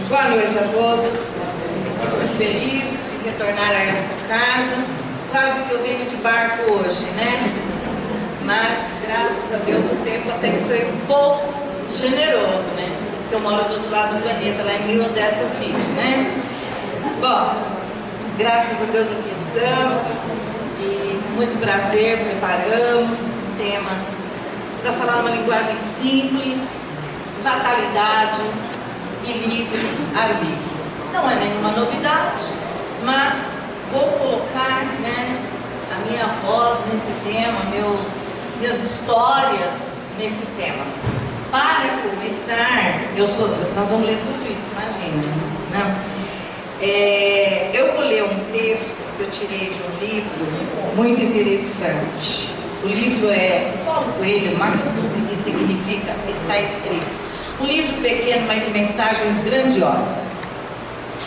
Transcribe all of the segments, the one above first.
Boa noite a todos. Estou muito feliz de retornar a esta casa. Quase que eu venho de barco hoje, né? Mas, graças a Deus, o tempo até que foi um pouco generoso, né? Porque eu moro do outro lado do planeta, lá em New Odessa City, né? Bom, graças a Deus aqui estamos e muito prazer, preparamos um tema para falar uma linguagem simples, fatalidade e livre arbítrio. Não é nenhuma novidade, mas vou colocar, né, a minha voz nesse tema, minhas histórias nesse tema. Para começar, nós vamos ler tudo isso, imagina, né? Eu vou ler um texto que eu tirei de um livro muito interessante. O livro é Paulo Coelho, Maktub, e significa está escrito. Um livro pequeno, mas de mensagens grandiosas.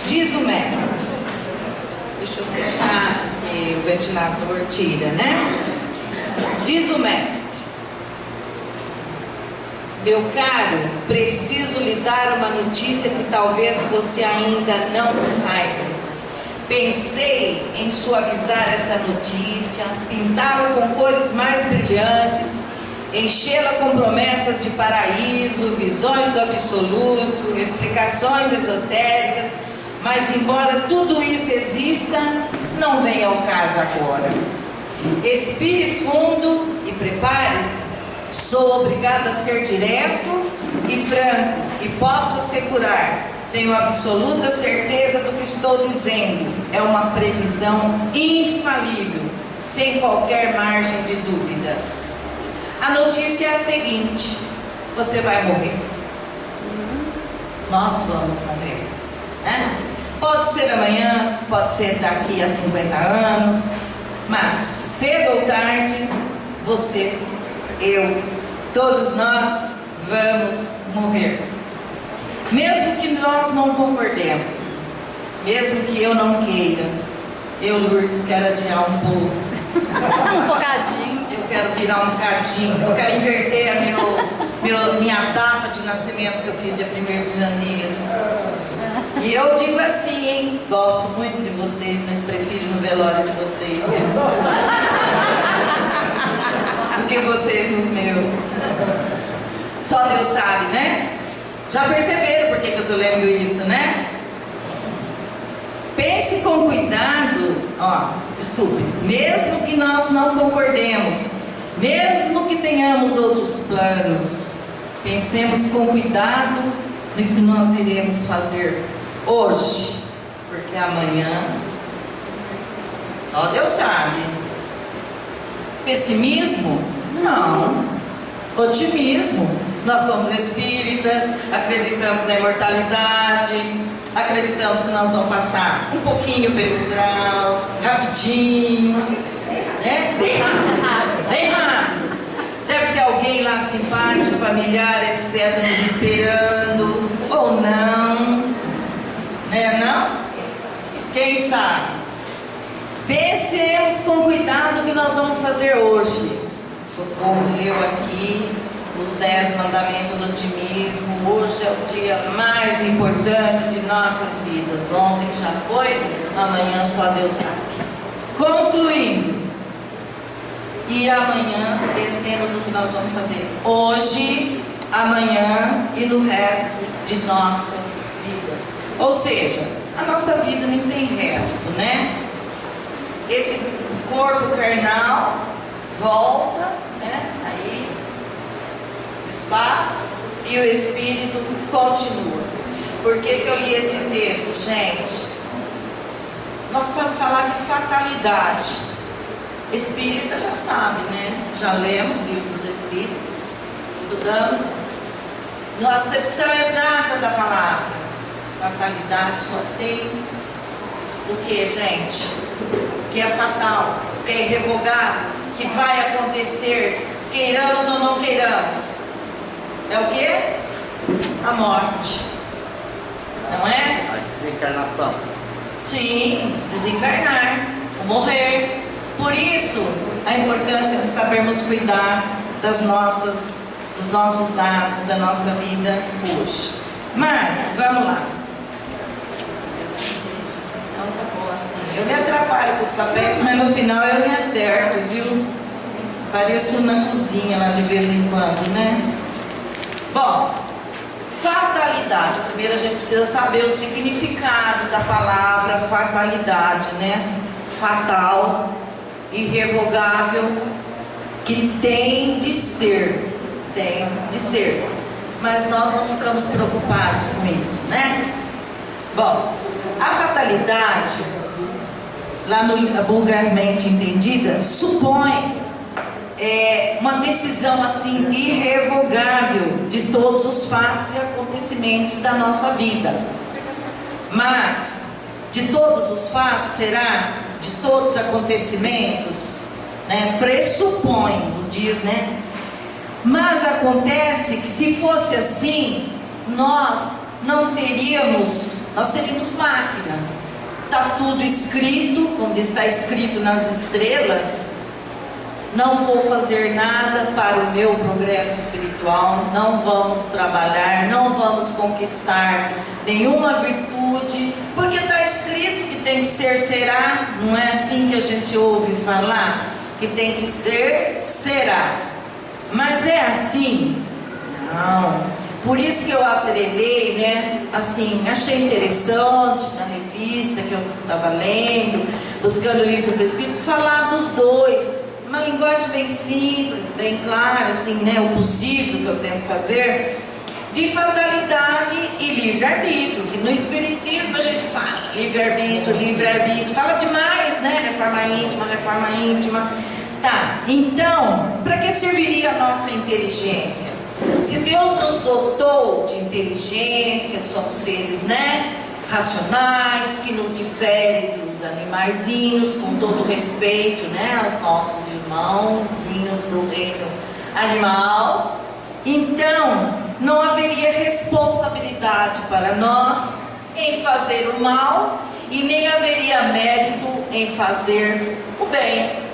Diz o mestre. Deixa eu deixar que o ventilador tira, né? Diz o mestre: meu caro, preciso lhe dar uma notícia que talvez você ainda não saiba. Pensei em suavizar essa notícia, pintá-la com cores mais brilhantes, enchê-la com promessas de paraíso, visões do absoluto, explicações esotéricas, mas embora tudo isso exista, não vem ao caso agora. Expire fundo e prepare-se. Sou obrigado a ser direto e franco e posso assegurar, tenho absoluta certeza do que estou dizendo. É uma previsão infalível, sem qualquer margem de dúvidas. A notícia é a seguinte: você vai morrer. Nós vamos morrer, né? Pode ser amanhã, pode ser daqui a 50 anos, mas cedo ou tarde, você, eu, todos nós vamos morrer. Mesmo que nós não concordemos, mesmo que eu não queira, eu, Lourdes, quero adiar um pouco. Um bocadinho. Eu quero virar um bocadinho, eu quero inverter a minha data de nascimento que eu fiz dia 1º de janeiro. E eu digo assim, hein? Gosto muito de vocês, mas prefiro no velório de vocês do que vocês no meu. Só Deus sabe, né? Já perceberam por que eu estou lendo isso, né? Pense com cuidado, desculpe, mesmo que nós não concordemos, mesmo que tenhamos outros planos, pensemos com cuidado no que nós iremos fazer hoje, porque amanhã só Deus sabe. Pessimismo? Não. Otimismo. Nós somos espíritas, acreditamos na imortalidade, acreditamos que nós vamos passar um pouquinho pelo grau, rapidinho, né? Bem rápido. Deve ter alguém lá simpático, familiar, etc., nos esperando, ou não, né? Não? Quem sabe? Pensemos com cuidado o que nós vamos fazer hoje. Socorro leu aqui os 10 mandamentos do otimismo. Hoje é o dia mais importante de nossas vidas. Ontem já foi, amanhã só Deus sabe. Concluindo, e amanhã pensemos o que nós vamos fazer hoje, amanhã e no resto de nossas vidas. Ou seja, a nossa vida nem tem resto, né? Esse corpo carnal volta, né? Aí o espaço, e o espírito continua. Por que eu li esse texto, gente? Nós vamos falar de fatalidade. Espírita já sabe, né? Já lemos livros dos espíritos, estudamos. Na acepção exata da palavra, fatalidade só tem o que, gente? O que é fatal, o que é irrevogável, que vai acontecer, queiramos ou não queiramos. É o que? A morte. Não é? A desencarnação. Sim, desencarnar, morrer. Por isso, a importância de sabermos cuidar dos nossos lados, da nossa vida hoje. Mas, vamos lá. Eu me atrapalho com os papéis, mas no final eu me acerto, viu? Pareço na cozinha lá de vez em quando, né? Bom, fatalidade. Primeiro a gente precisa saber o significado da palavra fatalidade, né? Fatal, irrevogável, que tem de ser. Tem de ser. Mas nós não ficamos preocupados com isso, né? Bom, a fatalidade, lá no vulgarmente entendida, supõe uma decisão assim irrevogável de todos os fatos e acontecimentos da nossa vida. Mas, de todos os fatos, será? De todos os acontecimentos? Né? Pressupõe, nos diz, né? Mas acontece que se fosse assim, nós seríamos máquina. Está tudo escrito, como está escrito nas estrelas. Não vou fazer nada para o meu progresso espiritual, não vamos trabalhar, não vamos conquistar nenhuma virtude, porque está escrito que tem que ser, será. Não é assim que a gente ouve falar? Que tem que ser, será. Mas é assim? Não. Por isso que eu atrelei, né? Assim, achei interessante na revista que eu estava lendo, buscando o livro dos Espíritos, falar dos dois. Uma linguagem bem simples, bem clara, assim, né? O possível que eu tento fazer, de fatalidade e livre-arbítrio, que no Espiritismo a gente fala livre-arbítrio, fala demais, né? Reforma íntima. Tá, então, para que serviria a nossa inteligência? Se Deus nos dotou de inteligência, somos seres, né, racionais, que nos diferem dos animaizinhos, com todo respeito, né, aos nossos irmãozinhos do reino animal, então não haveria responsabilidade para nós em fazer o mal e nem haveria mérito em fazer o bem,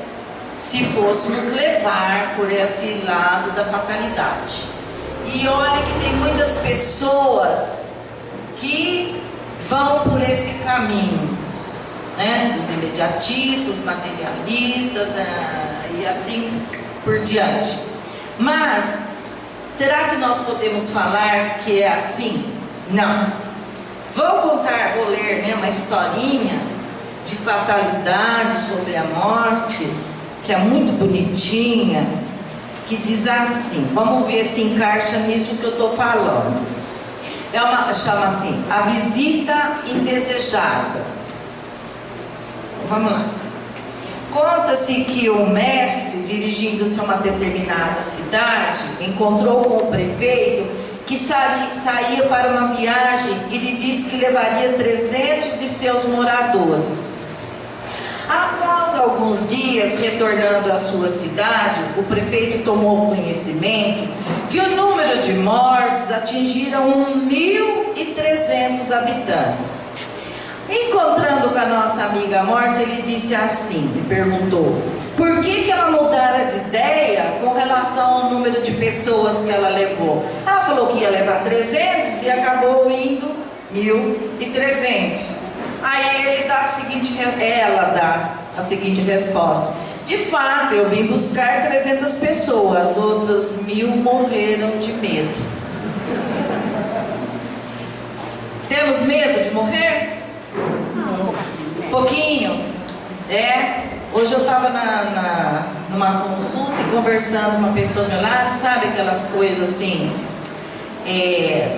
se fôssemos levar por esse lado da fatalidade. E olha que tem muitas pessoas que vão por esse caminho, né? Os imediatistas, os materialistas e assim por diante. Mas será que nós podemos falar que é assim? Não. Vou ler, né, uma historinha de fatalidade sobre a morte, que é muito bonitinha, que diz assim, vamos ver se encaixa nisso que eu estou falando. Chama assim, A Visita Indesejada. Vamos lá. Conta-se que o mestre, dirigindo-se a uma determinada cidade, encontrou com o prefeito que saía para uma viagem e lhe disse que levaria 300 de seus moradores. Após alguns dias, retornando à sua cidade, o prefeito tomou conhecimento que o número de mortos atingiram 1.300 habitantes. Encontrando com a nossa amiga morta, ele disse assim, me perguntou, por que ela mudara de ideia com relação ao número de pessoas que ela levou? Ela falou que ia levar 300 e acabou indo 1.300. Aí ela dá a seguinte resposta: de fato, eu vim buscar 300 pessoas, outras 1.000 morreram de medo. Temos medo de morrer? Pouquinho. Hoje eu estava numa consulta e conversando com uma pessoa do meu lado, sabe aquelas coisas assim,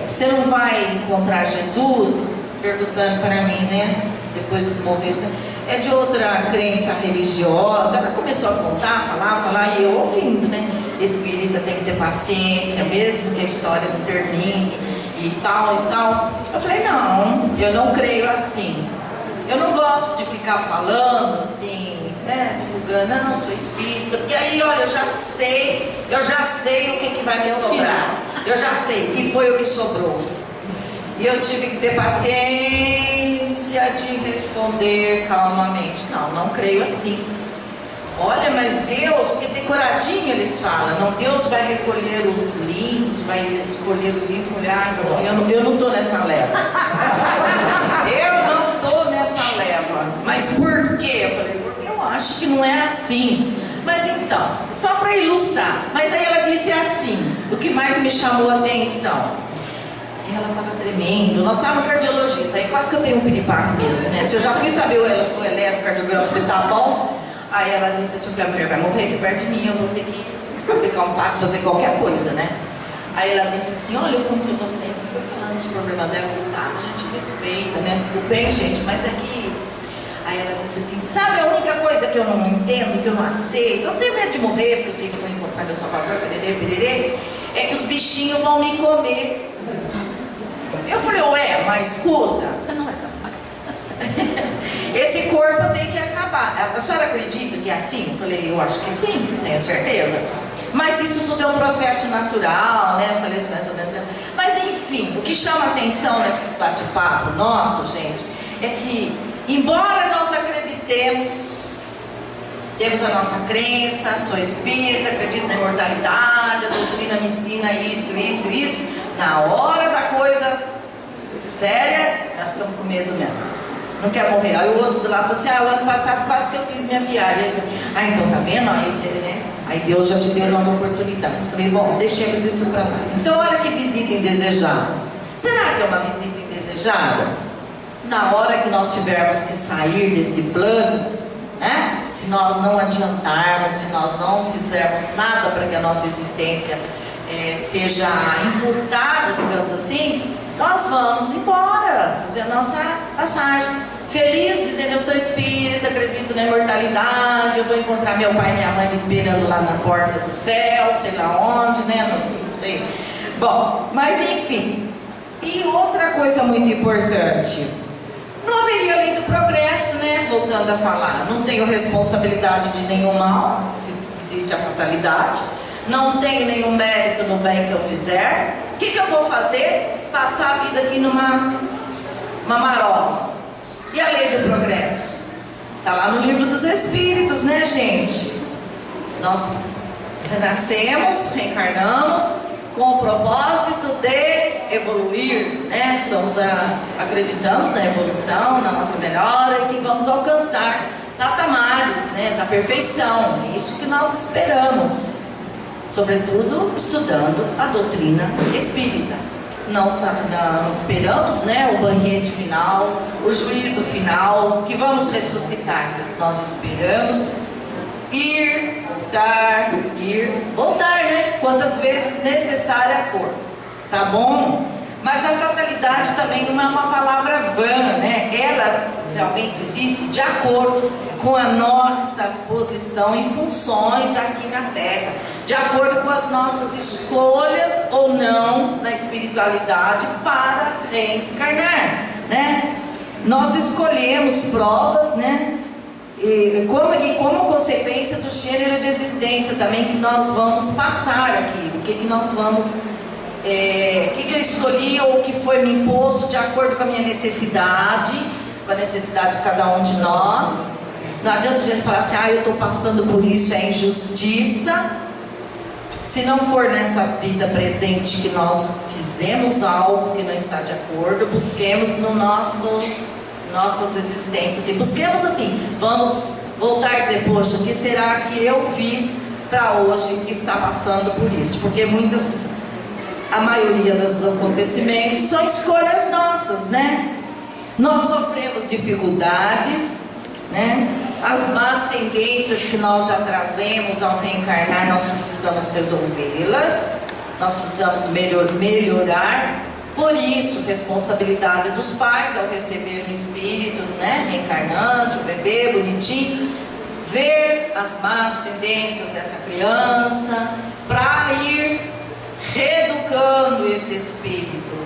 você não vai encontrar Jesus? Perguntando para mim, né, depois que morrer, é de outra crença religiosa. Ela começou a contar, falar, e eu ouvindo, né, espírita tem que ter paciência, mesmo que a história não termine, e tal. Eu falei, não, eu não creio assim. Eu não gosto de ficar falando assim, né, divulgando, não, sou espírita, porque aí, olha, eu já sei o que vai me sobrar. Eu já sei, e foi o que sobrou. E eu tive que ter paciência de responder calmamente. Não creio assim. Olha, mas Deus, porque decoradinho eles falam, não, Deus vai recolher os limpos, vai escolher os limpos. Eu não estou nessa leva. Eu não estou nessa leva. mas por quê? Eu falei, porque eu acho que não é assim. Mas então, só para ilustrar. Mas aí ela disse assim, o que mais me chamou a atenção. Ela estava tremendo, nós estávamos no cardiologista, aí quase que eu tenho um piripaque mesmo, né? Se eu já fui saber o eletrocardiograma, você tá bom? Aí ela disse assim, a mulher vai morrer aqui perto de mim, eu vou ter que aplicar um passo, fazer qualquer coisa, né? Aí ela disse assim, olha como que eu tô tremendo, foi falando de problema dela, tá, a gente respeita, né? Tudo bem, gente, mas aqui... Aí ela disse assim, sabe a única coisa que eu não entendo, que eu não aceito, eu não tenho medo de morrer, porque eu sei que eu vou encontrar meu salvador, pererê, é que os bichinhos vão me comer. Eu falei, ué, mas escuta, Você não vai capaz. esse corpo tem que acabar. A senhora acredita que é assim? Eu falei, eu acho que sim, tenho certeza. Mas isso tudo é um processo natural, né? Eu falei assim, mais ou menos. Mas enfim, o que chama atenção nesses bate-papo nosso, gente, é que, embora nós acreditemos, temos a nossa crença, sou espírita, acredito na imortalidade, a doutrina me ensina isso, na hora da coisa séria, nós ficamos com medo mesmo. Não quer morrer. Aí o outro do lado falou assim, o ano passado quase que eu fiz minha viagem. Então, tá vendo? Aí Deus já te deu uma oportunidade. Falei, bom, deixemos isso para lá. Então, olha que visita indesejada. Será que é uma visita indesejada? Na hora que nós tivermos que sair desse plano, né? Se nós não adiantarmos, se nós não fizermos nada para que a nossa existência seja encurtada, digamos assim, nós vamos embora, fazer a nossa passagem. Feliz, dizendo, eu sou espírita, acredito na imortalidade, eu vou encontrar meu pai e minha mãe me esperando lá na porta do céu, sei lá onde, né? Não sei. Bom, mas enfim. E outra coisa muito importante. Não haveria lei do progresso, né? Voltando a falar. Não tenho responsabilidade de nenhum mal, se existe a fatalidade. Não tenho nenhum mérito no bem que eu fizer. O que eu vou fazer? Passar a vida aqui numa marola. E a lei do progresso? Está lá no livro dos Espíritos, né, gente? Nós renascemos, reencarnamos com o propósito de evoluir, né? Acreditamos na evolução, na nossa melhora e que vamos alcançar patamares, né, da perfeição. É isso que nós esperamos. Sobretudo estudando a doutrina espírita. Não esperamos, né, o banquete final, o juízo final, que vamos ressuscitar. Nós esperamos voltar, né? Quantas vezes necessária for. Tá bom? Mas a fatalidade também não é uma palavra vã, né? Ela realmente existe de acordo com a nossa posição e funções aqui na Terra, de acordo com as nossas escolhas ou não na espiritualidade para reencarnar, né? Nós escolhemos provas, né? E como consequência do gênero de existência também que nós vamos passar aqui, o que nós vamos... o que eu escolhi ou o que foi me imposto de acordo com a minha necessidade, com a necessidade de cada um de nós. Não adianta a gente falar assim, eu estou passando por isso, é injustiça. Se não for nessa vida presente que nós fizemos algo que não está de acordo, busquemos no nossas existências e busquemos assim, vamos voltar a dizer, poxa, o que será que eu fiz para hoje estar passando por isso? Porque a maioria dos acontecimentos são escolhas nossas, né? Nós sofremos dificuldades, né? As más tendências que nós já trazemos ao reencarnar, nós precisamos resolvê-las, nós precisamos melhorar. Por isso, responsabilidade dos pais ao receber um espírito, né, reencarnante, o bebê bonitinho, ver as más tendências dessa criança, para ir reeducando esse espírito.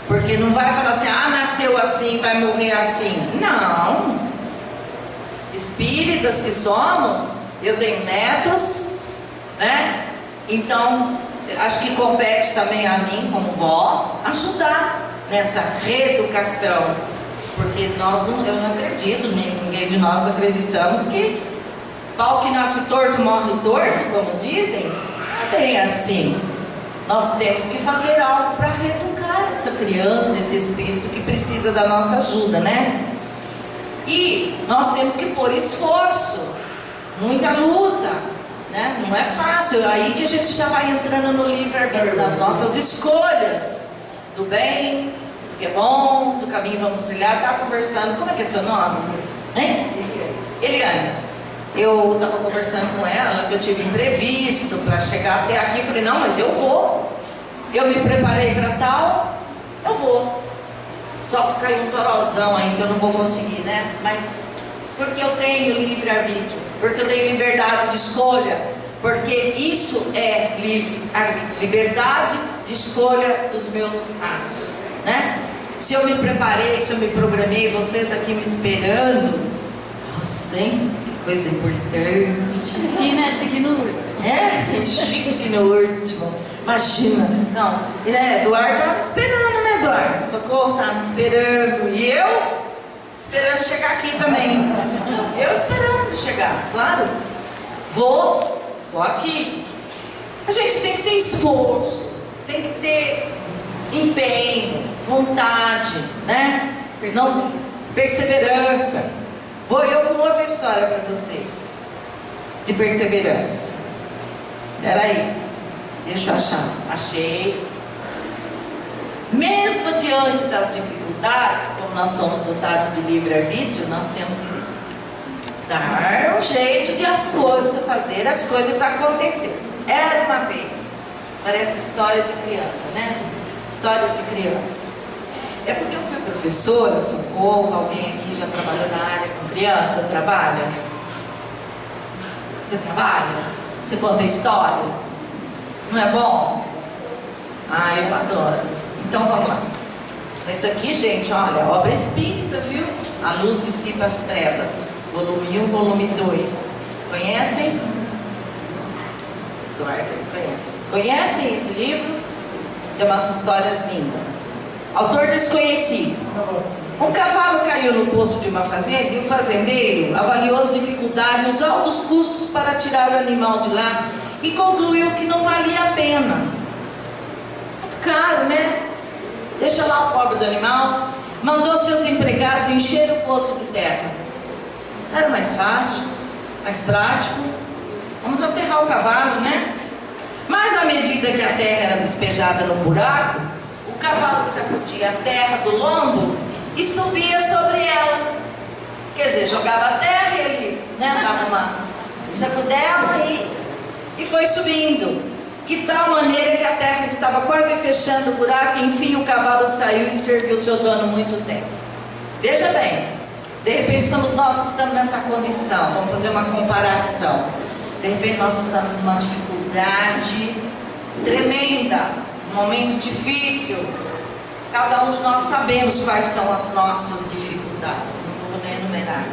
Porque não vai falar assim, nasceu assim, vai morrer assim. Não. Espíritas que somos, eu tenho netos, né? Então, acho que compete também a mim, como vó, ajudar nessa reeducação. Porque eu não acredito, ninguém de nós acreditamos que pau que nasce torto morre torto, como dizem. Não é bem assim. Nós temos que fazer algo para reeducar essa criança, esse espírito que precisa da nossa ajuda, né? E nós temos que pôr esforço, muita luta, né? Não é fácil. Aí que a gente já vai entrando no livre-arbítrio, nas nossas escolhas, do bem, do que é bom, do caminho que vamos trilhar. Estava conversando, como é que é seu nome? Hein? Eliane. Eu estava conversando com ela, que eu tive imprevisto para chegar até aqui. Falei, não, mas eu vou. Eu me preparei para tal, eu vou. Só se cair um torozão aí que eu não vou conseguir, né? Mas porque eu tenho livre-arbítrio, porque eu tenho liberdade de escolha, porque isso é livre-arbítrio, liberdade de escolha dos meus atos, né? Se eu me preparei, se eu me programei, vocês aqui me esperando, nossa, hein? Que coisa importante. E né, chique no último. É? Chique no último. Imagina. Não, Eduardo estava me esperando, né, Eduardo? Socorro, estava me esperando. E eu esperando chegar aqui também. Eu esperando chegar, claro. Vou aqui. A gente tem que ter esforço, tem que ter empenho, vontade, né? Não, perseverança. Vou eu com outra história para vocês de perseverança. Espera aí, deixa eu achar. Achei. Mesmo diante das dificuldades, como nós somos dotados de livre-arbítrio, nós temos que dar um jeito de fazer as coisas acontecer. Era uma vez, parece história de criança, né? História de criança. É porque eu fui professora, socorro, alguém aqui já trabalhou na área com criança, trabalha? Você trabalha? Você conta história? Não é bom? Ah, eu adoro. Então vamos lá. Isso aqui, gente, olha, obra espírita, viu? A Luz Dissipa as Trevas, volume 1, volume 2. Conhecem? Eduardo, conhece. Conhecem esse livro? Tem umas histórias lindas. Autor desconhecido. Um cavalo caiu no poço de uma fazenda e o fazendeiro avaliou as dificuldades e os altos custos para tirar o animal de lá e concluiu que não valia a pena. Muito caro, né? Deixa lá o pobre do animal. Mandou seus empregados encher o poço de terra. Era mais fácil, mais prático. Vamos aterrar o cavalo, né? Mas à medida que a terra era despejada no buraco, o cavalo sacudia a terra do lombo e subia sobre ela. Quer dizer, jogava a terra e ele, né, dava uma sacudela e foi subindo. Que tal maneira que a terra estava quase fechando o buraco, e enfim o cavalo saiu e serviu seu dono muito tempo. Veja bem, de repente somos nós que estamos nessa condição. Vamos fazer uma comparação. De repente nós estamos numa dificuldade tremenda, um momento difícil. Cada um de nós sabemos quais são as nossas dificuldades. Não vou nem enumerar.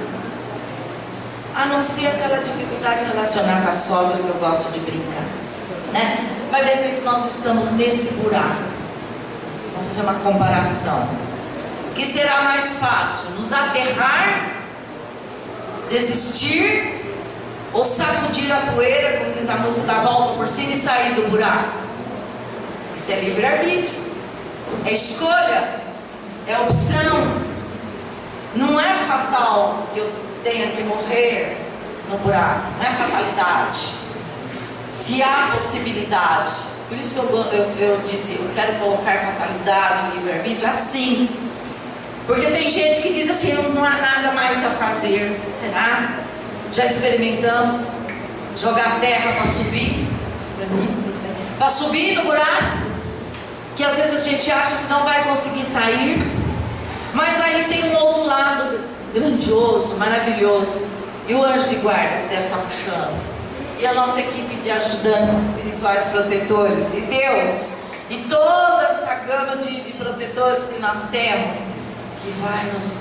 A não ser aquela dificuldade relacionada com a sogra que eu gosto de brincar, né? Mas de repente nós estamos nesse buraco. Vamos fazer uma comparação. Que será mais fácil? Nos aterrar, desistir, ou sacudir a poeira, como diz a música, dar a volta por cima e sair do buraco? Isso é livre-arbítrio. É escolha, é opção. Não é fatal que eu tenha que morrer no buraco, não é fatalidade. Se há possibilidade, por isso que eu disse, eu quero colocar fatalidade, livre-arbítrio assim, porque tem gente que diz assim, não há nada mais a fazer. Será? Já experimentamos jogar terra para subir? Para subir no buraco? Que às vezes a gente acha que não vai conseguir sair, mas aí tem um outro lado grandioso, maravilhoso, e o anjo de guarda que deve estar puxando, e a nossa equipe de ajudantes espirituais protetores, e Deus, e toda essa gama de protetores que nós temos, que vai nos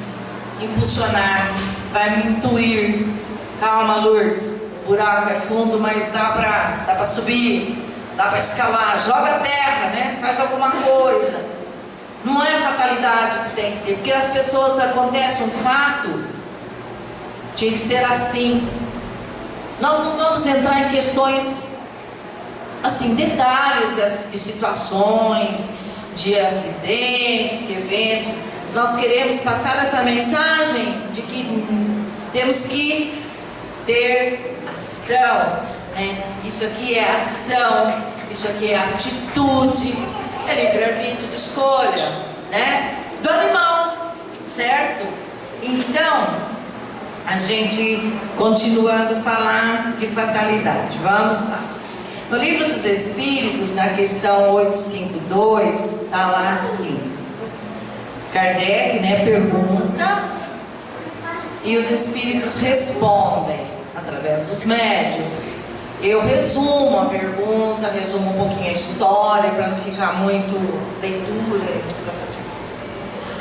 impulsionar, vai me intuir. Calma, Lourdes, o buraco é fundo, mas dá para subir, dá para escalar, joga a terra, né? Faz alguma coisa. Não é fatalidade que tem que ser, porque as pessoas, acontece um fato, tinha que ser assim. Nós não vamos entrar em questões assim, detalhes de situações, de acidentes, de eventos. nós queremos passar essa mensagem de que temos que ter ação, né? Isso aqui é ação, isso aqui é atitude, é livre-arbítrio de escolha, né? Do animal, certo? Então, a gente continuando a falar de fatalidade, vamos lá. No Livro dos Espíritos, na questão 852, está lá assim: Kardec, né, pergunta e os espíritos respondem através dos médiuns. Eu resumo a pergunta, resumo um pouquinho a história para não ficar muito leitura, muito cansativo.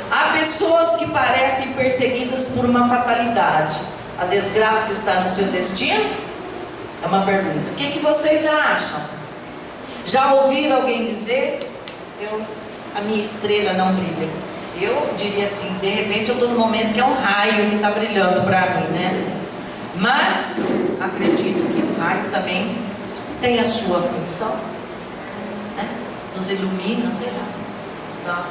Há pessoas que parecem perseguidas por uma fatalidade. A desgraça está no seu destino? É uma pergunta. O que vocês acham? Já ouviram alguém dizer? A minha estrela não brilha. Eu diria assim, de repente eu estou no momento que é um raio que está brilhando para mim, né? Mas acredito que o raio também tem a sua função, né? Nos ilumina, sei lá.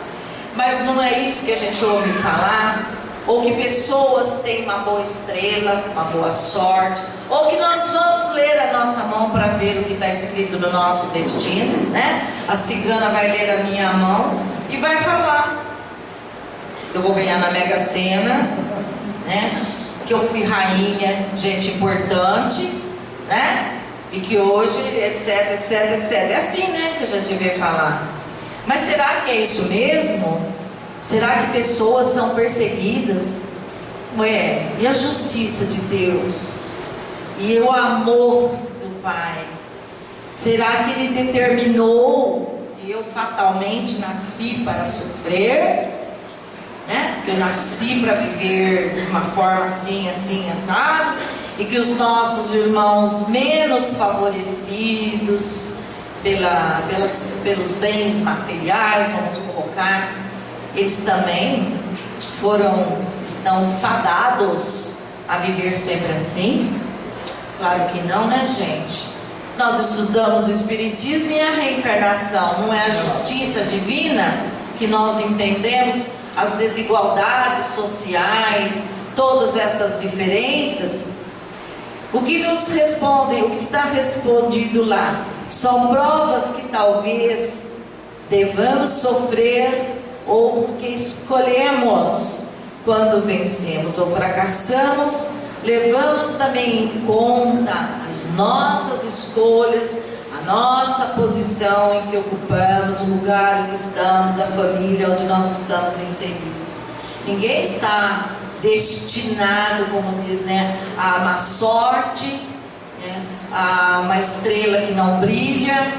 Mas não é isso que a gente ouve falar, ou que pessoas têm uma boa estrela, uma boa sorte, ou que nós vamos ler a nossa mão para ver o que está escrito no nosso destino, né? A cigana vai ler a minha mão e vai falar: eu vou ganhar na Mega Sena, né? Que eu fui rainha, gente importante, né? E que hoje, etc, etc, etc. É assim, né, que a gente vê falar. Mas será que é isso mesmo? Será que pessoas são perseguidas? Ué, e a justiça de Deus? E o amor do Pai? Será que Ele determinou que eu fatalmente nasci para sofrer? Né? Que eu nasci para viver de uma forma assim, assim, assado, e que os nossos irmãos menos favorecidos pelos bens materiais, vamos colocar, eles também estão fadados a viver sempre assim? Claro que não, né, gente? Nós estudamos o Espiritismo e a reencarnação, não é a justiça divina que nós entendemos? As desigualdades sociais, todas essas diferenças. O que nos respondem, o que está respondido lá, são provas que talvez devamos sofrer, ou porque escolhemos quando vencemos ou fracassamos, levamos também em conta as nossas escolhas, a nossa posição em que ocupamos, o lugar em que estamos, a família onde nós estamos inseridos. Ninguém está destinado, como diz, né, a uma sorte, né, a uma estrela que não brilha.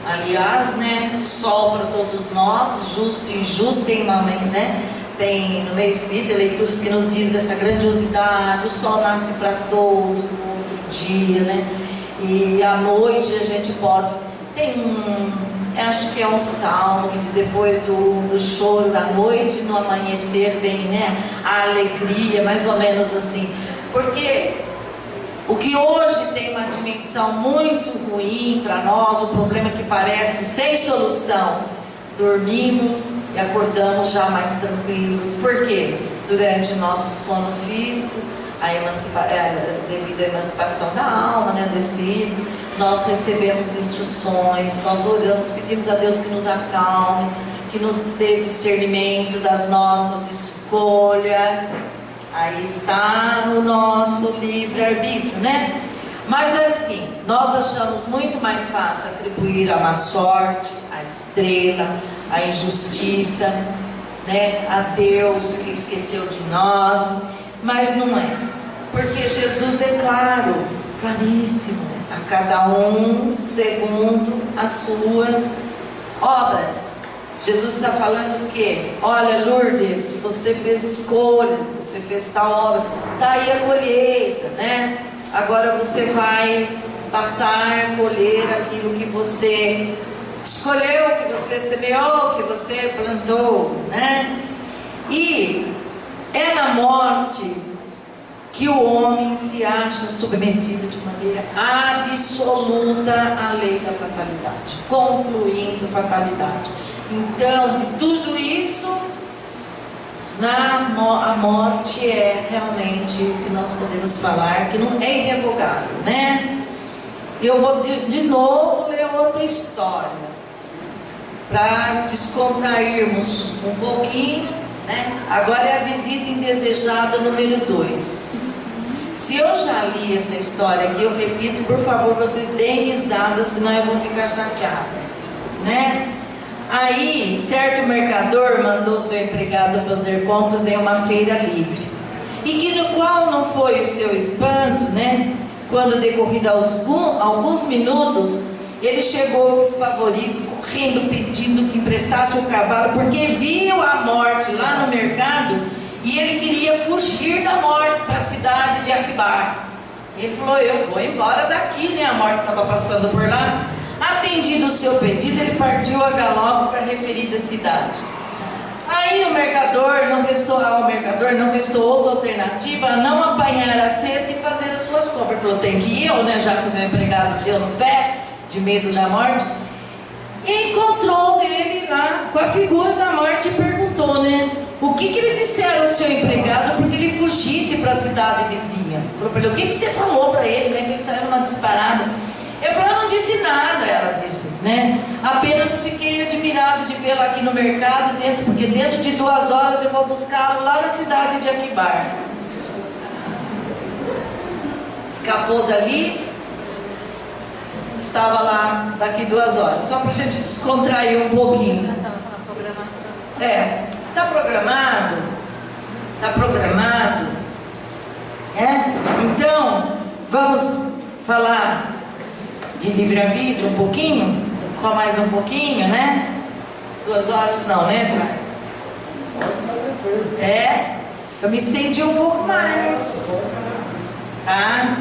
Aliás, né, sol para todos nós, justo e injusto, tem no meio espírita leituras que nos diz dessa grandiosidade. O sol nasce para todos no outro dia, né? E à noite a gente pode... acho que é um salmo que diz: depois do choro da noite, no amanhecer vem, né, a alegria, mais ou menos assim. Porque o que hoje tem uma dimensão muito ruim para nós, o problema que parece sem solução, dormimos e acordamos já mais tranquilos. Por quê? Durante o nosso sono físico, devido à emancipação da alma, né, do espírito, nós recebemos instruções, nós oramos, pedimos a Deus que nos acalme, que nos dê discernimento das nossas escolhas. Aí está o nosso livre-arbítrio, né? Mas assim, nós achamos muito mais fácil atribuir a má sorte, a estrela, a injustiça, né, a Deus que esqueceu de nós. Mas não é, porque Jesus é claro, claríssimo: a cada um segundo as suas obras. Jesus está falando o quê? Olha, Lourdes, você fez escolhas, você fez tal obra, está aí a colheita, né? Agora você vai passar a colher aquilo que você escolheu, que você semeou, que você plantou, né? E é na morte que o homem se acha submetido de maneira absoluta à lei da fatalidade, concluindo fatalidade. Então, de tudo isso, A morte é realmente o que nós podemos falar, que não é irrevogável, né? Eu vou de novo ler outra história, para descontrairmos um pouquinho, né? Agora é a visita indesejada número 2. Se eu já li essa história aqui, eu repito, por favor, vocês deem risada, senão eu vou ficar chateada, né? Aí, certo mercador mandou seu empregado fazer compras em uma feira livre, e que no qual não foi o seu espanto, né? Quando decorrido alguns minutos, ele chegou espavorido, correndo, pedindo que emprestasse o cavalo, porque viu a morte lá no mercado, e ele queria fugir da morte para a cidade de Akibar. Ele falou, eu vou embora daqui, né? A morte estava passando por lá. Atendido o seu pedido, ele partiu a galope para a referida cidade. Aí ao mercador não restou outra alternativa a não apanhar a cesta e fazer as suas compras. Ele falou, tem que ir eu, né? Já que o meu empregado deu no pé, de medo da morte. E encontrou ele lá com a figura da morte e perguntou, né? O que ele disseram ao seu empregado porque ele fugisse para a cidade vizinha? Falou para ele, o que você falou para ele, né? Que ele saiu numa disparada. Eu falei, eu não disse nada, ela disse, né? Apenas fiquei admirado de vê-la aqui no mercado, porque dentro de 2 horas eu vou buscá-lo lá na cidade de Akibar. Escapou dali, estava lá daqui 2 horas, só para a gente descontrair um pouquinho. Está programado? Está programado? Então, vamos falar de livre-arbítrio um pouquinho, só mais um pouquinho, né? 2 horas não, né? Eu me estendi um pouco mais, tá?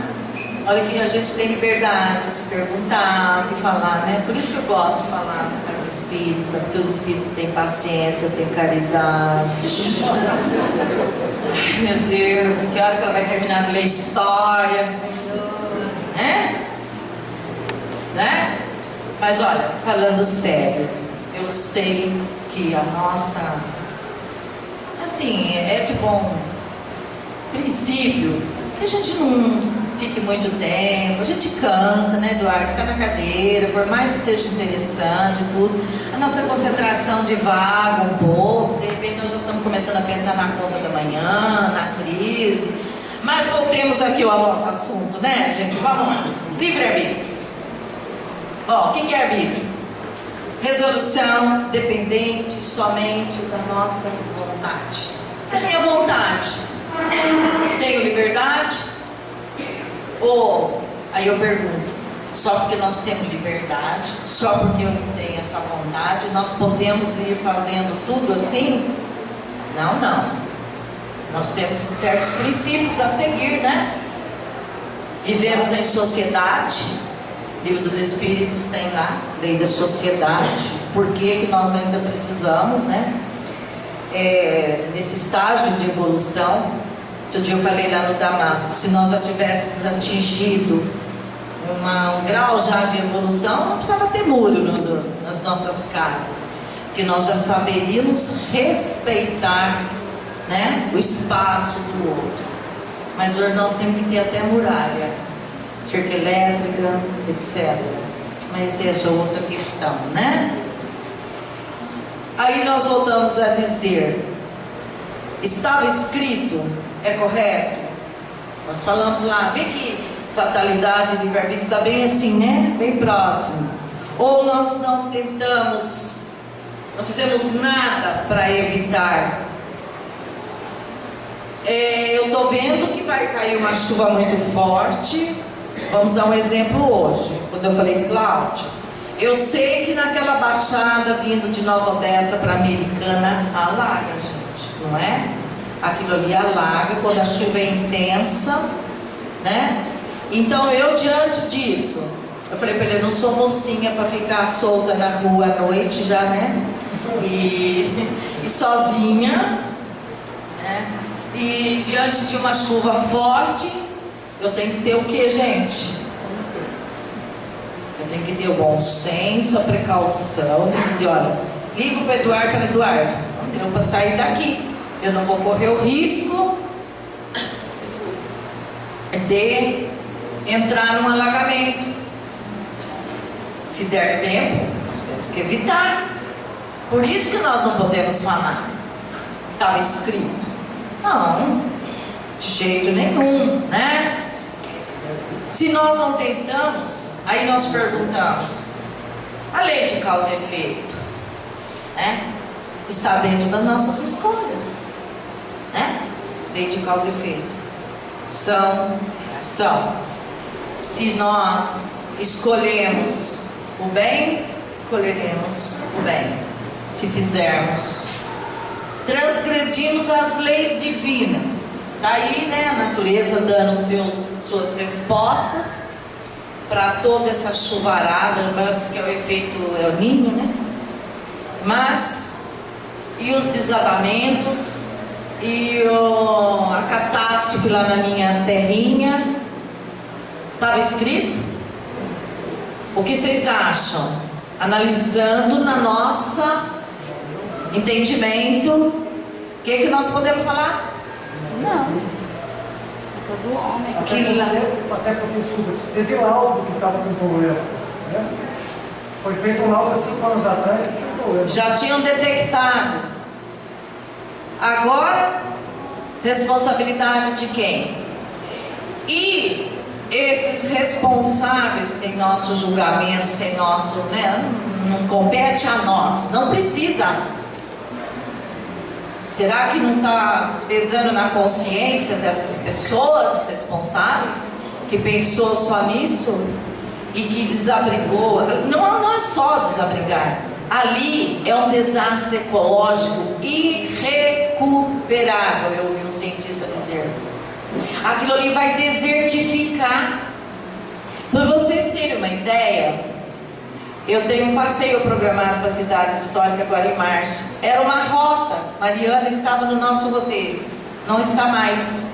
Olha que a gente tem liberdade de perguntar, de falar, né? Por isso eu gosto de falar na casa espírita, porque os espíritos têm paciência, têm caridade. Ai, meu Deus, que hora que ela vai terminar de ler história? Né? Mas olha, falando sério, eu sei que a nossa, assim, é de bom princípio que a gente não fique muito tempo, a gente cansa, né, Eduardo? Ficar na cadeira, por mais que seja interessante tudo, a nossa concentração divaga um pouco, de repente nós já estamos começando a pensar na conta da manhã, na crise. Mas voltemos aqui ao nosso assunto, né, gente? Vamos lá. Livre-arbítrio. O que é arbítrio? Resolução dependente somente da nossa vontade. A minha vontade. Tenho liberdade? Ou, aí eu pergunto, só porque nós temos liberdade, só porque eu tenho essa vontade, nós podemos ir fazendo tudo assim? Não. Nós temos certos princípios a seguir, né? Vivemos em sociedade. O Livro dos Espíritos tem lá, lei da sociedade. Por que nós ainda precisamos, né? Nesse estágio de evolução. Outro dia eu falei lá no Damasco, se nós já tivéssemos atingido um grau já de evolução, não precisava ter muro nas nossas casas, porque nós já saberíamos respeitar, né, o espaço do outro. Mas hoje nós temos que ter até muralha, cerca elétrica, etc. Mas essa é outra questão, né? Aí nós voltamos a dizer, estava escrito, é correto? Nós falamos lá, vê que fatalidade e livre-arbítrio está bem assim, né? Bem próximo. Ou nós não tentamos, não fizemos nada para evitar. Eu estou vendo que vai cair uma chuva muito forte. Vamos dar um exemplo hoje. Quando eu falei, Cláudio, eu sei que naquela baixada vindo de Nova Odessa para Americana alaga, gente, não é? Aquilo ali alaga quando a chuva é intensa, né? Então eu, diante disso, eu falei para ele, eu não sou mocinha para ficar solta na rua à noite já, né? E sozinha, né? E diante de uma chuva forte, eu tenho que ter o que, gente? Eu tenho que ter o bom senso, a precaução de dizer, olha, ligo para o Eduardo e falo, Eduardo, não deu para sair daqui. eu não vou correr o risco de entrar num alagamento. Se der tempo, nós temos que evitar. Por isso que nós não podemos falar. Estava escrito. Não, de jeito nenhum, né? Se nós não tentamos, aí nós perguntamos, a lei de causa e efeito, né? Está dentro das nossas escolhas, né? Lei de causa e efeito, ação, reação. Se nós escolhemos o bem, colheremos o bem. Se fizermos, transgredimos as leis divinas. Daí, né, a natureza dando suas respostas para toda essa chuvarada, diz que é o efeito El Niño, né? Mas, e os desabamentos, e a catástrofe lá na minha terrinha, estava escrito? O que vocês acham? Analisando na nossa entendimento, o que nós podemos falar? Não. É todo homem. Até porque, desculpa, teve laudo que estava com problema, né? Foi feito um laudo há 5 anos atrás e tinha problema. Já tinham detectado. Agora, responsabilidade de quem? E esses responsáveis, sem nosso julgamento, sem nosso, né, não compete a nós, não precisa. Será que não está pesando na consciência dessas pessoas responsáveis, que pensou só nisso e que desabrigou? Não é só desabrigar. Ali é um desastre ecológico irrecuperável, eu ouvi um cientista dizer. Aquilo ali vai desertificar. Para vocês terem uma ideia, eu tenho um passeio programado para a cidade histórica agora em março. Era uma rota, Mariana estava no nosso roteiro, não está mais.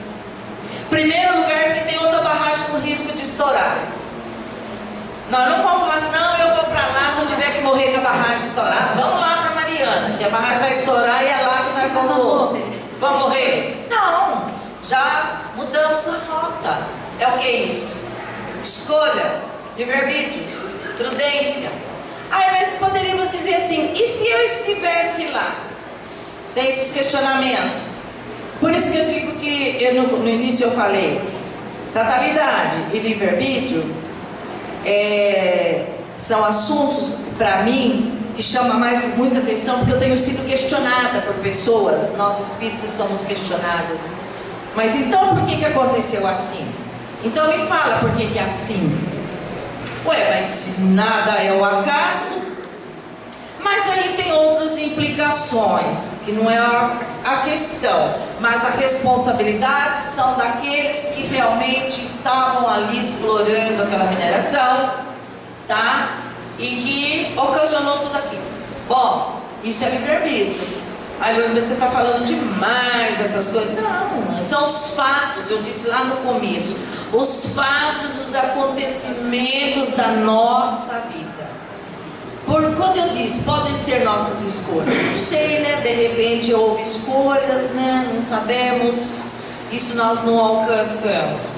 Primeiro lugar, porque tem outra barragem com risco de estourar. Nós não vamos falar assim, não, eu vou para lá se eu tiver que morrer com a barragem estourar. Vamos lá para Mariana, que a barragem vai estourar e é lá que nós vamos morrer. Não, já mudamos a rota. É o que é isso? Escolha, livre-arbítrio, prudência. Mas poderíamos dizer assim, e se eu estivesse lá? Tem esses questionamentos. Por isso que eu digo que no início eu falei, fatalidade e livre-arbítrio são assuntos para mim que chamam muita atenção, porque eu tenho sido questionada por pessoas. Nós espíritas somos questionadas. Mas então por que aconteceu assim? Então me fala por que é assim. Mas se nada é o acaso. Mas aí tem outras implicações, que não é a questão, mas a responsabilidade são daqueles que realmente estavam ali explorando aquela mineração, tá? E que ocasionou tudo aquilo. Bom, isso é livre-arbítrio. Aí você está falando demais essas coisas. Não, são os fatos, eu disse lá no começo, os fatos, os acontecimentos da nossa vida. Quando eu disse, podem ser nossas escolhas, não sei, né? De repente houve escolhas, né? Não sabemos, isso nós não alcançamos.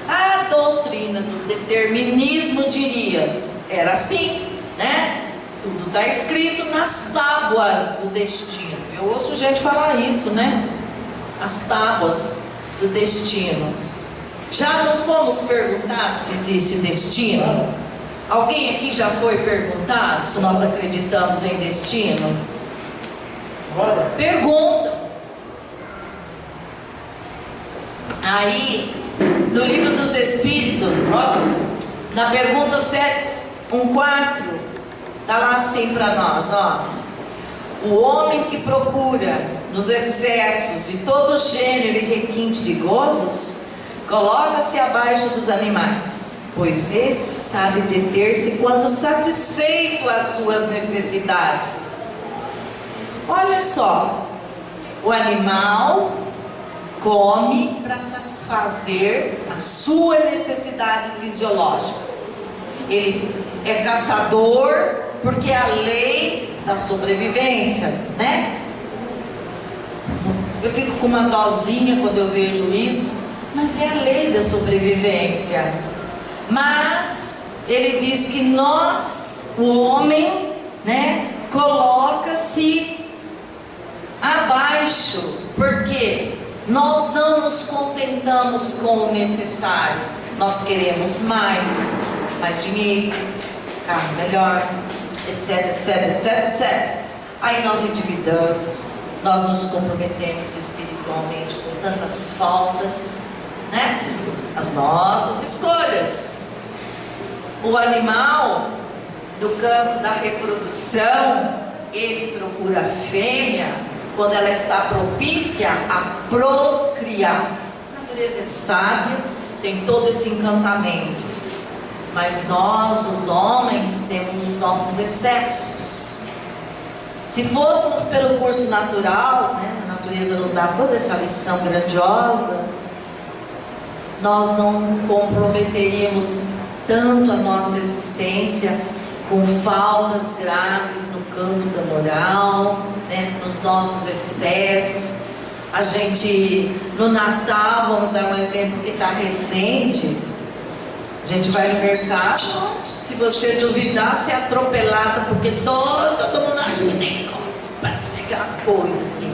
A doutrina do determinismo diria, era assim, né? Tudo está escrito nas tábuas do destino. Eu ouço gente falar isso, né? As tábuas do destino. Já não fomos perguntados se existe destino? Alguém aqui já foi perguntado se nós acreditamos em destino? Pergunta. Aí, no livro dos Espíritos, na pergunta 714, está lá assim para nós, ó. O homem que procura nos excessos de todo gênero e requinte de gozos, coloca-se abaixo dos animais, pois esse sabe deter-se quando satisfeito as suas necessidades. Olha só, o animal come para satisfazer a sua necessidade fisiológica. Ele é caçador porque é a lei da sobrevivência, né? Eu fico com uma dosinha quando eu vejo isso, mas é a lei da sobrevivência. Mas ele diz que nós, o homem, né, coloca-se abaixo, porque nós não nos contentamos com o necessário, nós queremos mais dinheiro, carro melhor, etc, etc, etc, etc. Aí nós endividamos, nós nos comprometemos espiritualmente com tantas faltas, né? As nossas escolhas. O animal, no campo da reprodução, ele procura a fêmea quando ela está propícia a procriar. A natureza é sábia, tem todo esse encantamento. Mas nós, os homens, temos os nossos excessos. Se fôssemos pelo curso natural, né, a natureza nos dá toda essa lição grandiosa, nós não comprometeríamos tanto a nossa existência com faltas graves no campo da moral, né, nos nossos excessos. A gente, no Natal, vamos dar um exemplo que está recente, a gente vai no mercado, se você duvidar, se é atropelada, porque todo mundo acha que tem que comprar aquela coisa assim,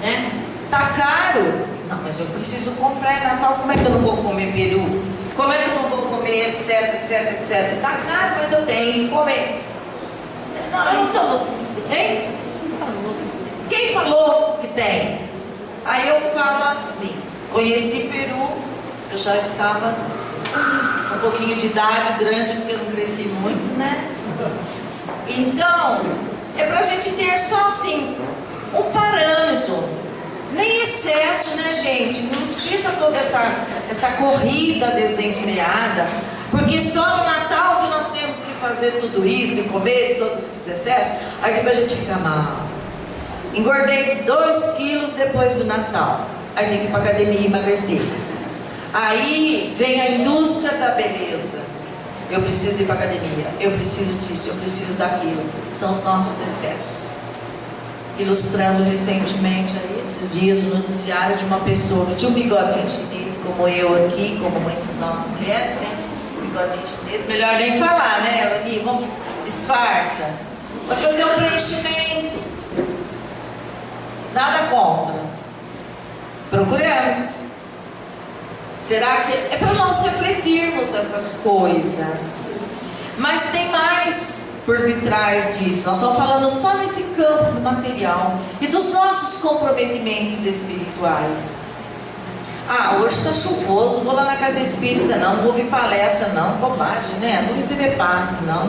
né? Tá caro? Não, mas eu preciso comprar em Natal, como é que eu não vou comer peru? Como é que eu não vou comer, etc, etc, etc. Tá caro, mas eu tenho que comer. Não, eu não tô. Hein? Quem falou que tem? Aí eu falo assim, conheci peru, eu já estava um pouquinho de idade grande, porque eu não cresci muito, né? Então, é pra gente ter só assim, um parâmetro. Nem excesso, né, gente? Não precisa toda essa corrida desenfreada, porque só no Natal que nós temos que fazer tudo isso e comer todos esses excessos, aí depois a gente fica mal. Engordei 2 quilos depois do Natal, aí tem que ir para academia e emagrecer. Aí vem a indústria da beleza. Eu preciso ir para academia, eu preciso disso, eu preciso daquilo. São os nossos excessos. Ilustrando recentemente aí, esses dias o noticiário de uma pessoa que tinha um bigodinho chinês, como eu aqui, como muitas de nós mulheres, né? Bigodinho chinês, melhor nem falar, né? Ali, vamos, disfarça. Vai fazer um preenchimento. Nada contra. Procuramos. Será que é para nós refletirmos essas coisas? Mas tem mais por detrás disso. Nós estamos falando só nesse campo do material e dos nossos comprometimentos espirituais. Ah, hoje está chuvoso, não vou lá na casa espírita não vou ouvir palestra não, bobagem, né? Não vou receber passe não.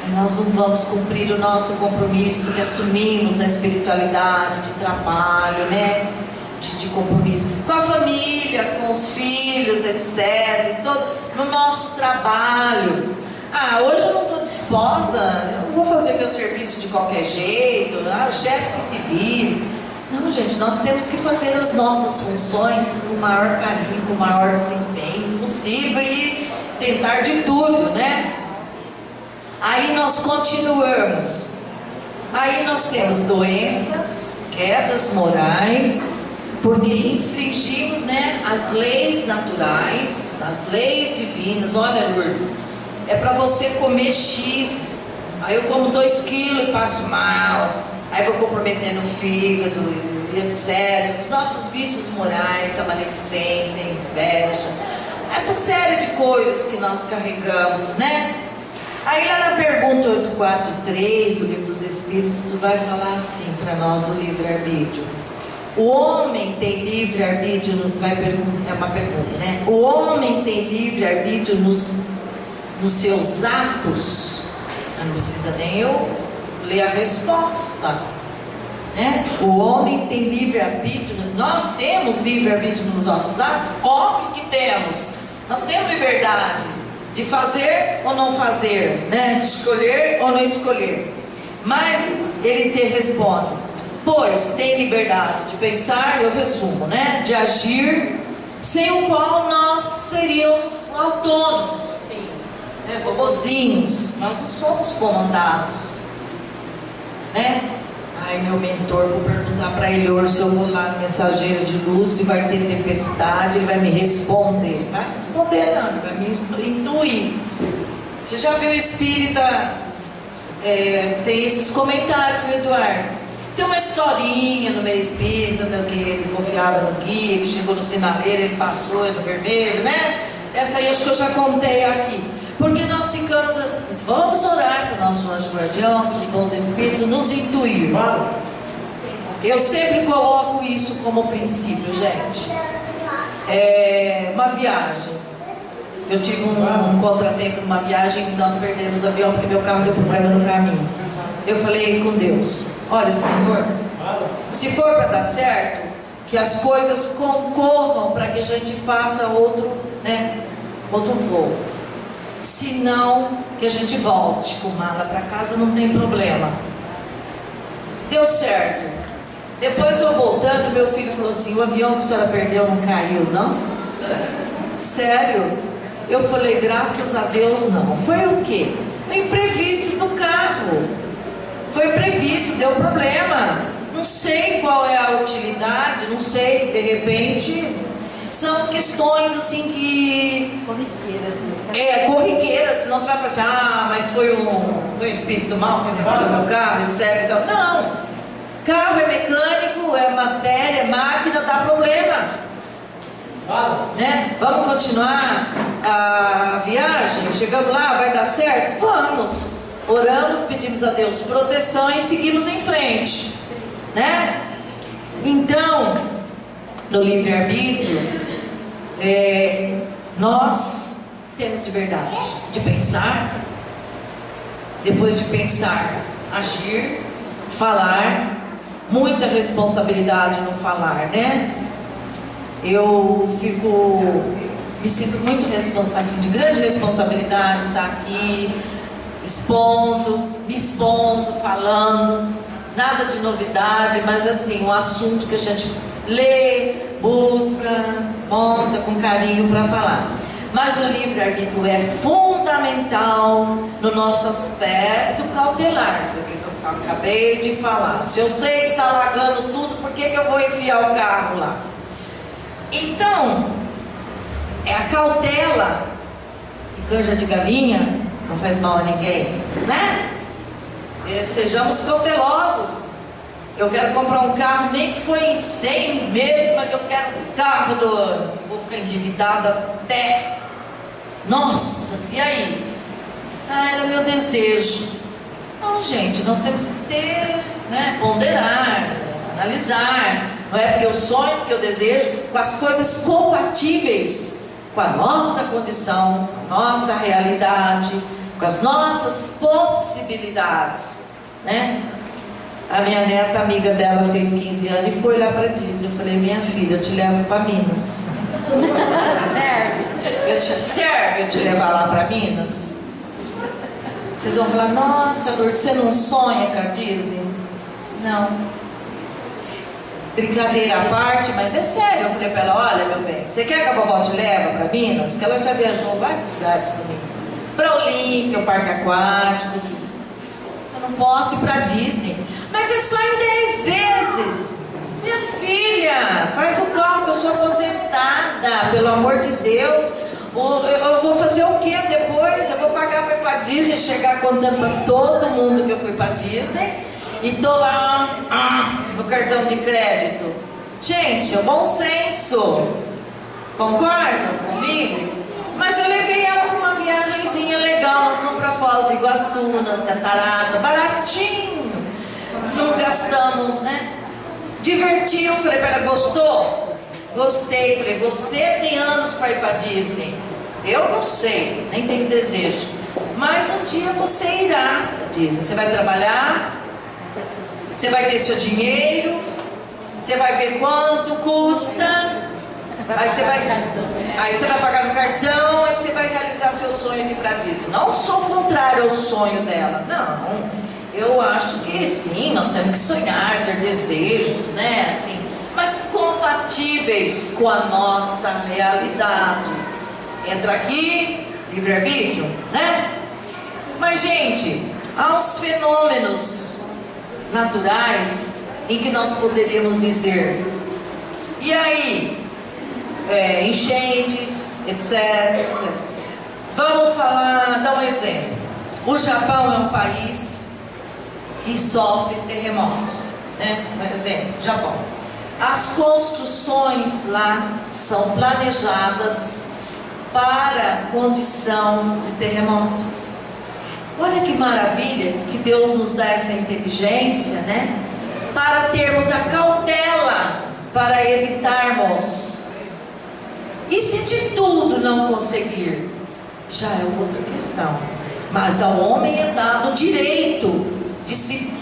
Aí nós não vamos cumprir o nosso compromisso que assumimos a espiritualidade de trabalho, né? De compromisso com a família, com os filhos, etc. Todo, no nosso trabalho. Ah, hoje eu não estou disposta, eu não vou fazer meu serviço de qualquer jeito, o chefe que se vire. Não, gente, nós temos que fazer as nossas funções com o maior carinho, com o maior desempenho possível e tentar de tudo, né? Aí nós continuamos. Aí nós temos doenças, quedas morais, porque infringimos, né, as leis naturais, as leis divinas. Olha, Lourdes, é para você comer X, aí eu como 2 quilos e passo mal, aí vou comprometendo o fígado, e etc. Os nossos vícios morais, a maledicência, a inveja, essa série de coisas que nós carregamos, né? Aí lá na pergunta 843 do Livro dos Espíritos, tu vai falar assim para nós do livre-arbítrio. O homem tem livre-arbítrio, é uma pergunta, né? O homem tem livre-arbítrio nos seus atos? Não precisa nem eu ler a resposta, né? O homem tem livre-arbítrio, nós temos livre-arbítrio nos nossos atos? Óbvio que temos. Nós temos liberdade de fazer ou não fazer, né? De escolher ou não escolher. Mas ele te responde: pois tem liberdade de pensar, eu resumo, né? De agir, sem o qual nós seríamos autônomos, assim, né? Bobozinhos. Nós não somos comandados, né? Aí meu mentor, vou perguntar para ele hoje se eu vou lá no Mensageiro de Luz, se vai ter tempestade, ele vai me responder. Vai responder não, ele vai me intuir. Você já viu espírita, tem esses comentários, viu, Eduardo? Tem uma historinha no meio espírita, né, que ele confiava no guia, que chegou no sinaleiro, ele passou no vermelho, né? Essa aí acho que eu já contei aqui. Porque nós ficamos assim, vamos orar para o nosso anjo guardião, para os bons espíritos, nos intuir. Eu sempre coloco isso como princípio, gente. Uma viagem. Eu tive um contratempo numa viagem que nós perdemos o avião porque meu carro deu problema no caminho. Eu falei com Deus, olha Senhor, se for para dar certo, que as coisas concorram para que a gente faça outro voo. Se não, que a gente volte com mala para casa, não tem problema. Deu certo. Depois eu voltando, meu filho falou assim, o avião que a senhora perdeu não caiu, não? Sério? Eu falei, graças a Deus não. Foi o quê? O imprevisto do carro. Foi imprevisto, deu problema. Não sei qual é a utilidade, não sei, de repente... São questões assim que... corriqueiras, senão você vai falar assim, mas foi um espírito mau que derrubou meu carro, etc. Então, não, carro é mecânico, é matéria, é máquina, dá problema. Né? Vamos continuar a viagem? Chegamos lá, vai dar certo? Vamos! Oramos, pedimos a Deus proteção e seguimos em frente. Né? Então, no livre-arbítrio, nós temos liberdade de pensar, depois de pensar, agir, falar, muita responsabilidade no falar, né? Eu me sinto muito assim, de grande responsabilidade de estar aqui, me expondo, falando, nada de novidade, mas assim, um assunto que a gente lê, busca, monta com carinho para falar. Mas o livre-arbítrio é fundamental no nosso aspecto cautelar, porque eu acabei de falar. Se eu sei que está alagando tudo, por que eu vou enfiar o carro lá? Então, é a cautela, e canja de galinha não faz mal a ninguém, né? Sejamos cautelosos. Eu quero comprar um carro, nem que foi em 100 meses, mas eu quero um carro do ano. Vou ficar endividada até... Nossa, e aí? Era meu desejo. Não, gente, nós temos que ter, né, ponderar, analisar. Não é porque eu sonho, porque eu desejo, com as coisas compatíveis com a nossa condição, com a nossa realidade, com as nossas possibilidades, né? A minha neta, amiga dela, fez 15 anos e foi lá para Disney. Eu falei, minha filha, eu te levo para Minas. Eu te levar lá para Minas? Vocês vão falar, nossa, Lourdes, você não sonha com a Disney? Não. Brincadeira à parte, mas é sério. Eu falei para ela, olha, meu bem, você quer que a vovó te leve para Minas? Que ela já viajou vários lugares comigo. Para Olímpia, o Parque Aquático. Eu não posso ir para Disney. Mas é só em 10 vezes. Minha filha, faz o cálculo, eu sou aposentada, pelo amor de Deus. Eu vou fazer o que depois? Eu vou pagar para ir para Disney, chegar contando para todo mundo que eu fui para Disney e tô lá no cartão de crédito. Gente, é o bom senso. Concordam comigo? Mas eu levei ela para uma viagenzinha legal. Nós fomos para Foz do Iguaçu, nas cataratas, baratinho. Não gastamos, né? Divertiu. Falei para ela, gostou? Gostei. Falei, você tem anos para ir para Disney? Eu não sei, nem tenho desejo. Mas um dia você irá para Disney. Você vai trabalhar, você vai ter seu dinheiro, você vai ver quanto custa. Aí você vai pagar no cartão, aí você vai realizar seu sonho de ir para Disney. Não sou contrário ao sonho dela, não. Eu acho que sim, nós temos que sonhar, ter desejos, né? Assim, mas compatíveis com a nossa realidade. Entra aqui, livre-arbítrio, né? Mas, gente, há uns fenômenos naturais em que nós poderíamos dizer, e aí, enchentes, etc. Vamos dar um exemplo. O Japão é um país que sofre terremotos, né? Por exemplo, Japão. As construções lá são planejadas para condição de terremoto. Olha que maravilha que Deus nos dá essa inteligência, né? Para termos a cautela para evitarmos. E se de tudo não conseguir? Já é outra questão. Mas ao homem é dado o direito de se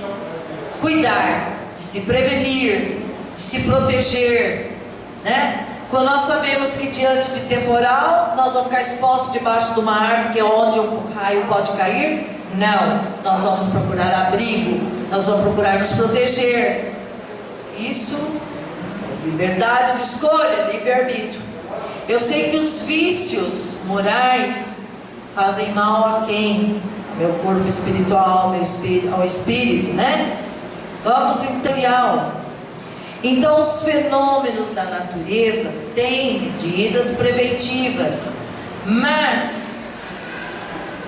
cuidar, de se prevenir, de se proteger, né? Quando nós sabemos que diante de temporal nós vamos ficar expostos debaixo de uma árvore, que é onde o raio pode cair, não, nós vamos procurar abrigo, nós vamos procurar nos proteger. Isso é liberdade de escolha, livre-arbítrio. Eu sei que os vícios morais fazem mal a quem? Ao meu corpo espiritual, ao espírito, né? Vamos então. Então, os fenômenos da natureza têm medidas preventivas, mas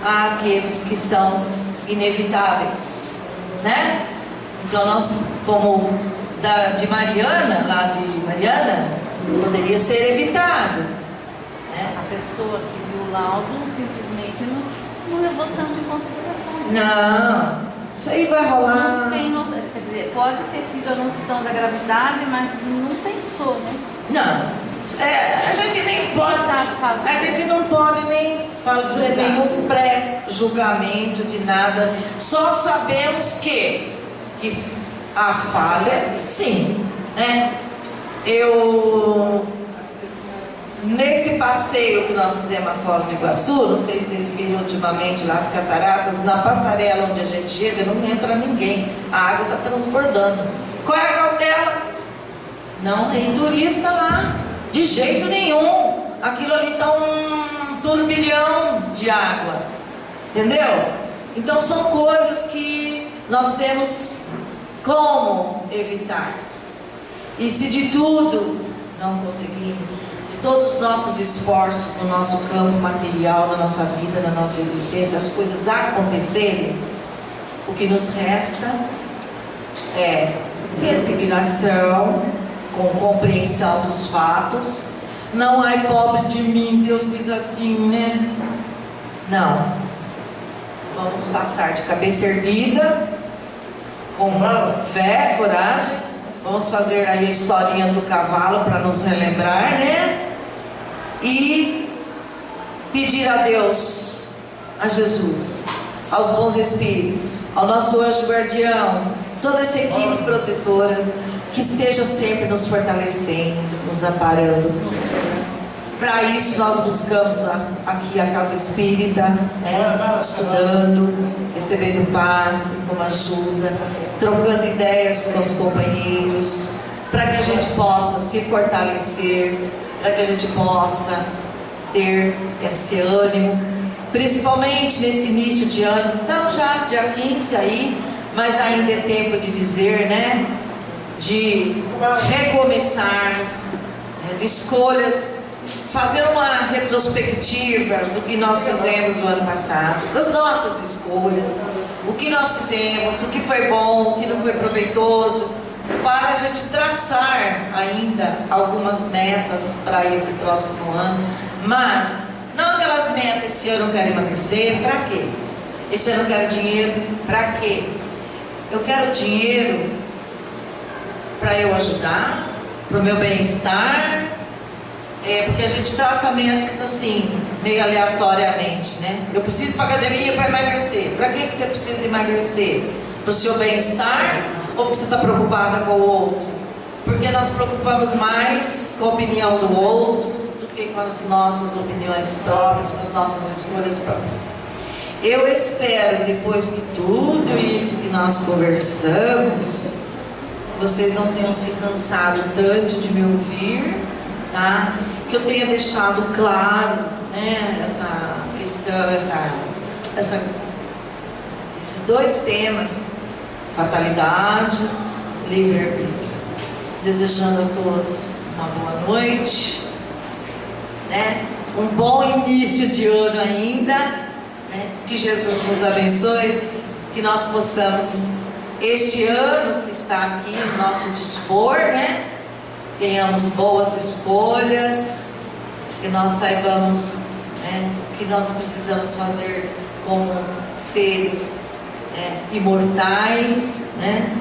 há aqueles que são inevitáveis, né? Então, nós, como de Mariana, lá de Mariana, poderia ser evitado, né? A pessoa que viu o laudo simplesmente não levou tanto em consideração. Não, isso aí vai rolar. Não tem noção, quer dizer, pode ter tido a noção da gravidade, mas não pensou, né? Não, a gente nem pode, a gente não pode nem fazer nenhum pré-julgamento de nada. Só sabemos que a falha, sim, né? Nesse passeio que nós fizemos a Foz do Iguaçu, não sei se vocês viram ultimamente lá as cataratas, na passarela onde a gente chega, não entra ninguém, a água está transbordando. Qual é a cautela? Não tem turista lá, de jeito nenhum. Aquilo ali está um turbilhão de água, entendeu? Então são coisas que nós temos como evitar. E se de tudo não conseguimos, de todos os nossos esforços no nosso campo material, na nossa vida, na nossa existência, as coisas acontecerem, o que nos resta é resignação, com compreensão dos fatos. Não, ai, pobre de mim, Deus diz assim, né? Não. Vamos passar de cabeça erguida, com fé, coragem. Vamos fazer aí a historinha do cavalo para nos relembrar, né? E pedir a Deus, a Jesus, aos bons espíritos, ao nosso anjo guardião, toda essa equipe protetora, que esteja sempre nos fortalecendo, nos amparando. Para isso nós buscamos aqui a Casa Espírita, né? Estudando, recebendo paz, como ajuda, trocando ideias com os companheiros, para que a gente possa se fortalecer, para que a gente possa ter esse ânimo, principalmente nesse início de ano. Então já dia 15 aí, mas ainda é tempo de dizer, né? De recomeçarmos, né? De escolhas, fazer uma retrospectiva do que nós fizemos no ano passado, das nossas escolhas, o que nós fizemos, o que foi bom, o que não foi proveitoso, para a gente traçar ainda algumas metas para esse próximo ano. Mas não aquelas metas: esse ano eu quero emagrecer, para quê? Esse ano eu quero dinheiro, para quê? Eu quero dinheiro para eu ajudar, para o meu bem-estar. Porque a gente traça metas assim, meio aleatoriamente, né? Eu preciso ir para a academia para emagrecer. Para que você precisa emagrecer? Para o seu bem-estar? Ou porque você está preocupada com o outro? Porque nós preocupamos mais com a opinião do outro do que com as nossas opiniões próprias, com as nossas escolhas próprias. Eu espero, depois de tudo isso que nós conversamos, vocês não tenham se cansado tanto de me ouvir, tá? Que eu tenha deixado claro, né, essa questão, esses dois temas fatalidade, livre-arbítrio. Desejando a todos uma boa noite, né? Um bom início de ano ainda, né? Que Jesus nos abençoe, que nós possamos, este ano que está aqui no nosso dispor, né? Tenhamos boas escolhas, que nós saibamos, né, o que nós precisamos fazer como seres imortais, né?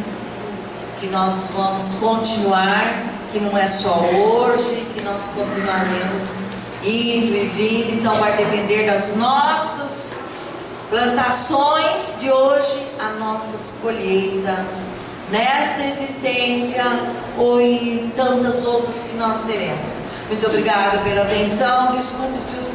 Que nós vamos continuar, que não é só hoje, que nós continuaremos indo e vindo. Então vai depender das nossas plantações de hoje, as nossas colheitas nesta existência ou em tantas outras que nós teremos. Muito obrigada pela atenção. Desculpe se os